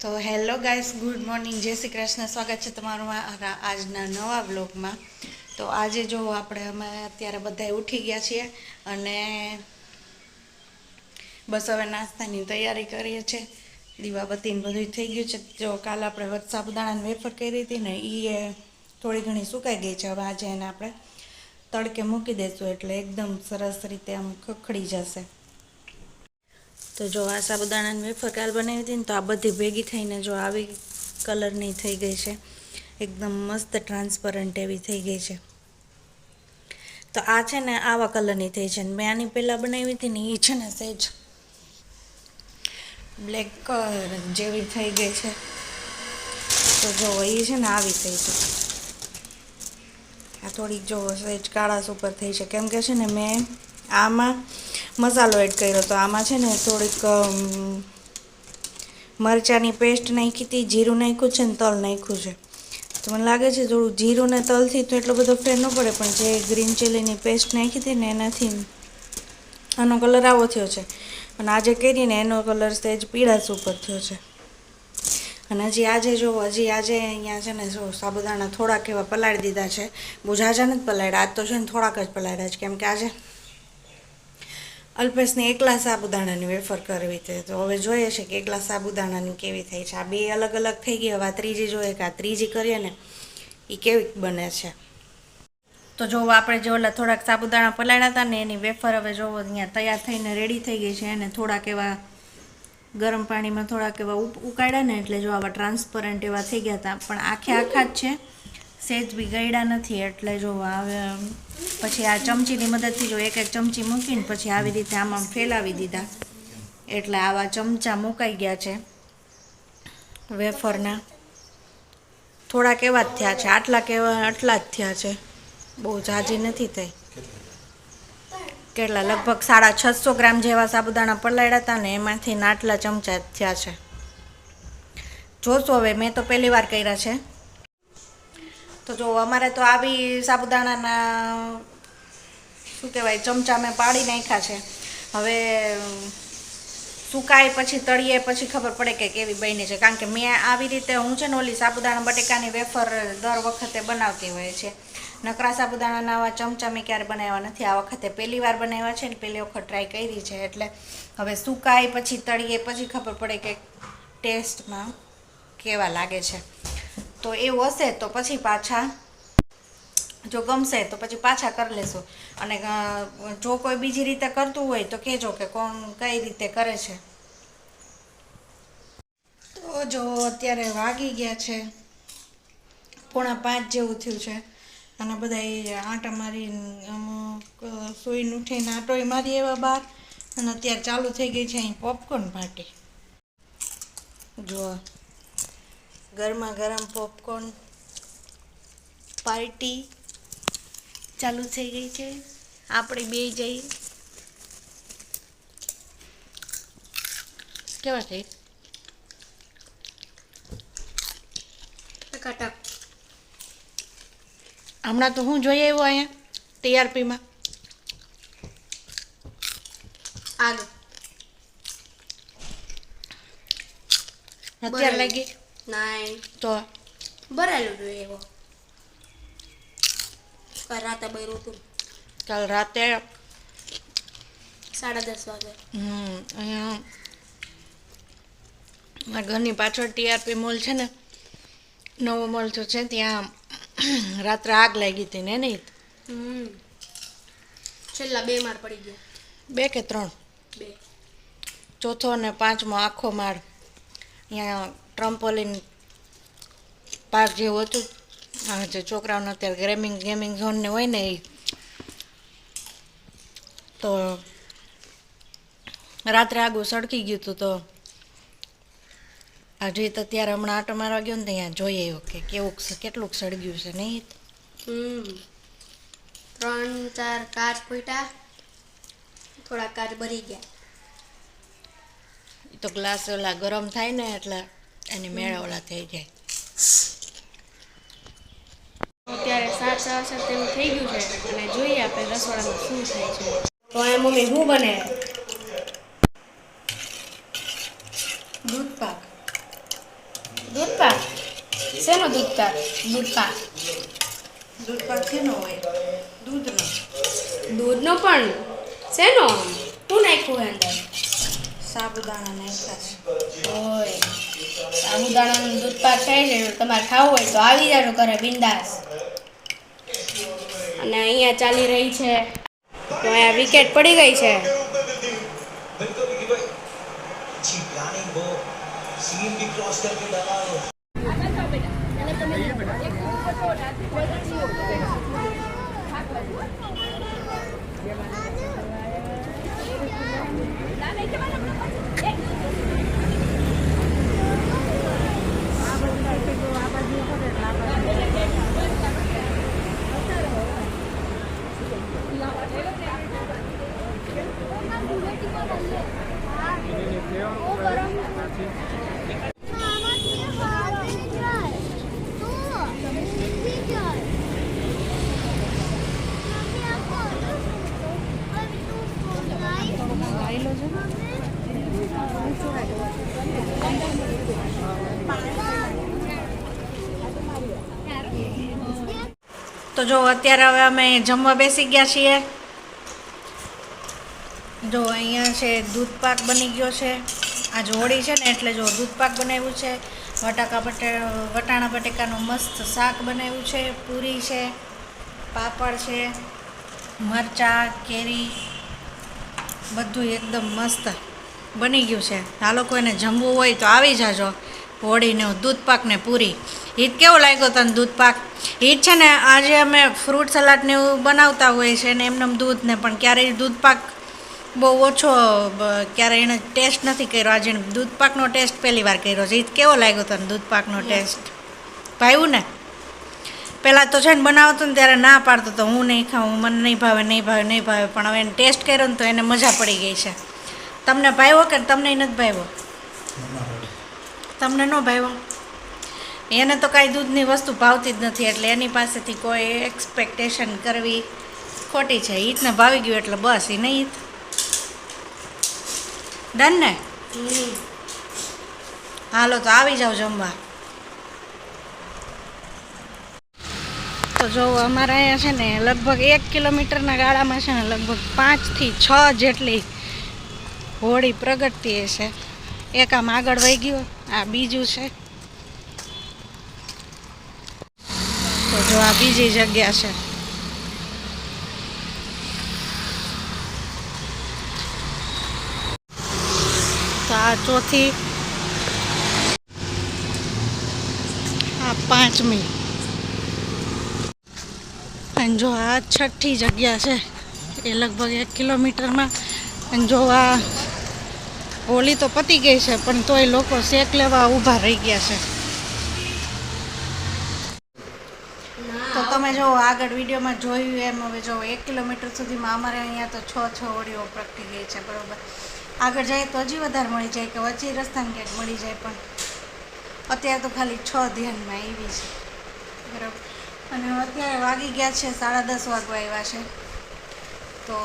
તો hello guys, good morning, જય શ્રી કૃષ્ણ. સ્વાગત છે તમારું મારા આજના નવા વ્લોગમાં. તો આજે જો અમે અત્યારે બધા ઉઠી ગયા છીએ અને બસ હવે નાસ્તાની તૈયારી કરીએ છીએ. દીવાબત્તી ને બધું થઈ ગયું છે. જો કાલે આપણે સાબુદાણાની વેફર કરી હતી ને, એ થોડી ઘણી સુકાઈ ગઈ છે. હવે આજે એને આપણે તડકે મૂકી દઈશું એટલે એકદમ સરસ રીતે આમ ખખડી જશે. તો જો આ સાબુદાણાની વેફર કાલ બનાવી હતી ને, તો આ બધી ભેગી થઈને જો આવી કલરની થઈ ગઈ છે. એકદમ મસ્ત ટ્રાન્સપરન્ટ એવી થઈ ગઈ છે. તો આ છે ને આવા કલરની થઈ છે. મેં આની પહેલાં બનાવી હતી ને, એ છે ને સહેજ બ્લેક જેવી થઈ ગઈ છે. તો જો એ છે ને આવી થઈ છે. આ થોડીક જો સહેજ કાળાશ ઉપર થઈ છે, કેમ કે છે ને મેં આમાં મસાલો એડ કર્યો તો આમાં છે ને થોડીક મરચાંની પેસ્ટ નાખી હતી, જીરું નાખ્યું છે ને તલ નાખ્યું છે. તો મને લાગે છે થોડું જીરું ને તલથી તો એટલો બધો ફેર ન પડે, પણ જે ગ્રીન ચીલીની પેસ્ટ નાખી હતી ને એનાથી આનો કલર આવો થયો છે. અને આજે કરીને એનો કલર સહેજ પીળાશ ઉપર થયો છે. અને હજી આજે અહીંયા છે ને જો સાબુદાણા થોડાક એવા પલાળી દીધા છે. બહુ ઝાઝા નથી પલાળ્યા, આજ તો છે ને થોડાક જ પલાળ્યા છે, કેમ કે આજે અલ્પેશને એકલા સાબુદાણાની વેફર કરવી હતી. તો હવે જોઈએ છે કે એકલા સાબુદાણાની કેવી થઈ છે. આ બે અલગ અલગ થઈ ગઈ. હવે આ ત્રીજી જોઈએ કે આ ત્રીજી કરીએ ને એ કેવી બને છે. તો જો આપણે જે ઓલા થોડાક સાબુદાણા પલાળ્યા હતા ને એની વેફર હવે જો અહીંયા તૈયાર થઈને રેડી થઈ ગઈ છે. એને થોડાક એવા ગરમ પાણીમાં થોડાક એવા ઉકાળ્યા ને એટલે જો આવા ટ્રાન્સપરન્ટ એવા થઈ ગયા હતા, પણ આખા જ છે, સહેજ બી ગળ્યા નથી. એટલે જો હવે પછી આ ચમચીની મદદથી જો એક એક ચમચી મૂકીને પછી આવી રીતે આમાં ફેલાવી દીધા એટલે આવા ચમચા મુકાઈ ગયા છે વેફરના. થોડાક એવા જ થયા છે, આટલા જ થયા છે, બહુ ઝાઝી નથી થઈ. કેટલા લગભગ 650 ગ્રામ જેવા સાબુદાણા પલાળ્યા હતા ને એમાંથી આટલા ચમચા થયા છે. જોશો હવે, મેં તો પહેલી વાર કર્યા છે. તો જો અમારે તો આવી સાબુદાણાના શું કહેવાય ચમચા મેં પાડી નાખ્યા છે. હવે સુકાય પછી તળીએ પછી ખબર પડે કે કેવી બની છે. કારણ કે મેં આવી રીતે હું છે ને ઓલી સાબુદાણા બટેકાની વેફર દર વખતે બનાવતી હોય છે. નકરા સાબુદાણાના આવા ચમચા મેં ક્યારે બનાવ્યા નથી. આ વખતે પહેલી વાર બનાવ્યા છે ને પહેલી વખત ટ્રાય કરી છે. એટલે હવે સુકાય પછી તળીએ પછી ખબર પડે કે ટેસ્ટમાં કેવા લાગે છે. તો એવું હશે તો પછી પાછા, જો ગમશે તો પછી પાછા કરી લેશું. અને જો કોઈ બીજી રીતે કરતું હોય તો કહેજો કે કોણ કઈ રીતે કરે છે. તો જો અત્યારે વાગી ગયા છે 4:45 જેવું થયું છે. અને બધા આંટા મારી સૂઈને ઉઠીને આંટોય મારી એવા બહાર. અને અત્યારે ચાલુ થઈ ગઈ છે અહીં પોપકોર્ન પાર્ટી. જો ગરમા ગરમ પોપકોર્ન પાર્ટી ચાલુ થઈ ગઈ છે. આપણે બે જઈ કેવા થઈ ટકાટક. હમણાં તો હું જોઈ આવ્યો અહીંયા ટીઆરપીમાં આગળ અત્યારે લાગી નાઈ તો ભરાયેલું જોઈએ એવો. કાલ રાતે બૈરું હતું. કાલ રાતે 10:30 વાગે. અહીંયા મારા ઘરની પાછળ ટીઆરપી મોલ છે ને, નવો મોલ તો છે, ત્યાં રાત્રે આગ લાગી હતી ને નહીં છેલ્લા 2 માળ પડી ગયા. 2 કે 3? 2. ચોથો અને 5મો આખો માળ. અહીંયા ટ્રમ્પોલિન પાર્ક જેવું હતું. જે છોકરાઓને અત્યારે ગેમિંગ ઝોનને હોય ને એ. તો રાત્રે આગું સળકી ગયું હતું. તો આજે તો ત્યારે હમણાં આટો મારવા ગયો ને ત્યાં જોઈએ એવું કે કેટલુંક સળગ્યું છે નહીં. 3-4 કાચ ફૂટ્યા, થોડા કાચ ભરી ગયા. તો ગ્લાસ ઓલા ગરમ થાય ને એટલે એની મેળા ઓલા થઈ જાય. અત્યારે 7:07 તેવું થઈ ગયું છે અને જોઈએ આપણે રસોડામાં શું થાય છે. તો એ મમ્મી શું બને? દૂધ પાક. શેનો દૂધ પાક? દૂધ પાક શેનો હોય? દૂધનો. દૂધનો પણ શેનો? શું નાખ્યું હોય અંદર? સાબુદાણા નાખ્યા છે. ઓય સાબુદાણાનું દૂધ પાક થાય છે. તમારે ખાવું હોય તો આવી જાજો ઘરે બિંદાસ. અને અહીંયા ચાલી રહી છે તો અહીંયા વિકેટ પડી ગઈ છે. अच्छी प्लानिंग हो, सीन भी क्रॉस करके डाला हो. તો જો અત્યારે હવે અમે જમવા બેસી ગયા છીએ. જો અહીંયા છે દૂધ પાક બની ગયો છે. આજ હોળી છે ને એટલે જો દૂધ પાક બનાવ્યું છે. વટાણા બટેકાનું મસ્ત શાક બનાવ્યું છે. પૂરી છે, પાપડ છે, મરચાં, કેરી બધું એકદમ મસ્ત બની ગયું છે. આ લોકોને જમવું હોય તો આવી જાજો. હોળીને દૂધ પાક ને પૂરી. ઈદ કેવો લાગ્યો તને દૂધ પાક? ઈદ છે ને આજે અમે ફ્રૂટ સલાડ ને એવું બનાવતા હોય છે ને એમને દૂધ ને, પણ ક્યારેય દૂધ પાક બહુ ઓછો, ક્યારેય એને ટેસ્ટ નથી કર્યો. આજે દૂધ પાકનો ટેસ્ટ પહેલી વાર કર્યો છે. ઈદ કેવો લાગ્યો તને દૂધ પાકનો ટેસ્ટ? ભાવ્યું ને? પહેલાં તો છે ને બનાવતો ને ત્યારે ના પાડતો તો હું નહીં ખાઉં, મને નહીં ભાવે, પણ હવે એને ટેસ્ટ કર્યો ને તો એને મજા પડી ગઈ છે. તમને ભાવ્યો કે તમને નથી ભાવ્યો? તમને ન ભાવ્યો? એને તો કાંઈ દૂધની વસ્તુ ભાવતી જ નથી એટલે એની પાસેથી કોઈ એક્સપેક્ટેશન કરવી ખોટી છે. ઈદને ભાવી ગયું એટલે બસ એ નહીં. ડન ને? હાલો તો આવી જાઓ જમવા. તો જો અમારા અહીંયા છે ને લગભગ 1 કિલોમીટરના ગાળામાં છે ને લગભગ 5 થી 6 જેટલી હોળી પ્રગટતી છે. એક આમ આગળ વહી ગયો, આ બીજું છે. તો જો આ બીજી જગ્યા છે. તો આ ચોથી, આ 5મી અને જો આ 6ઠી જગ્યા છે એ લગભગ 1 કિલોમીટરમાં. અને જો આ હોળી તો પતી ગઈ છે પણ તોય લોકો શેક લેવા ઊભા રહી ગયા છે. તો તમે જો આગળ વિડીયોમાં જોયું એમ હવે જો 1 કિલોમીટર સુધીમાં અમારે અહીંયા તો 6 હોળીઓ પ્રગટી ગઈ છે. બરાબર, આગળ જાય તો હજી વધારે મળી જાય કે વચ્ચે રસ્તામાં ક્યાંક મળી જાય, પણ અત્યારે તો ખાલી 6 ધ્યાનમાં આવી છે. બરાબર, અને અત્યારે વાગી ગયા છે 10:30 વાગવા આવ્યા છે. તો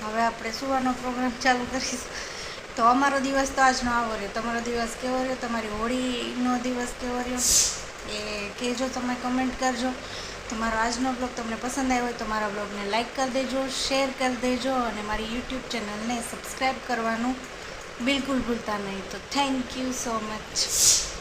હવે આપણે સુવાનો પ્રોગ્રામ ચાલુ કરીશું. તો અમારો દિવસ તો આજનો આવો રહ્યો. તમારો દિવસ કેવો રહ્યો? તમારી હોળીનો દિવસ કેવો રહ્યો એ કહેજો, તમે કમેન્ટ કરજો. તમારો આજનો બ્લોગ તમને પસંદ આવ્યો હોય તો મારા બ્લોગને લાઈક કરી દેજો, શેર કરી દેજો અને મારી યુટ્યુબ ચેનલને સબસ્ક્રાઈબ કરવાનું બિલકુલ ભૂલતા નહીં. તો થેન્ક યુ સો મચ.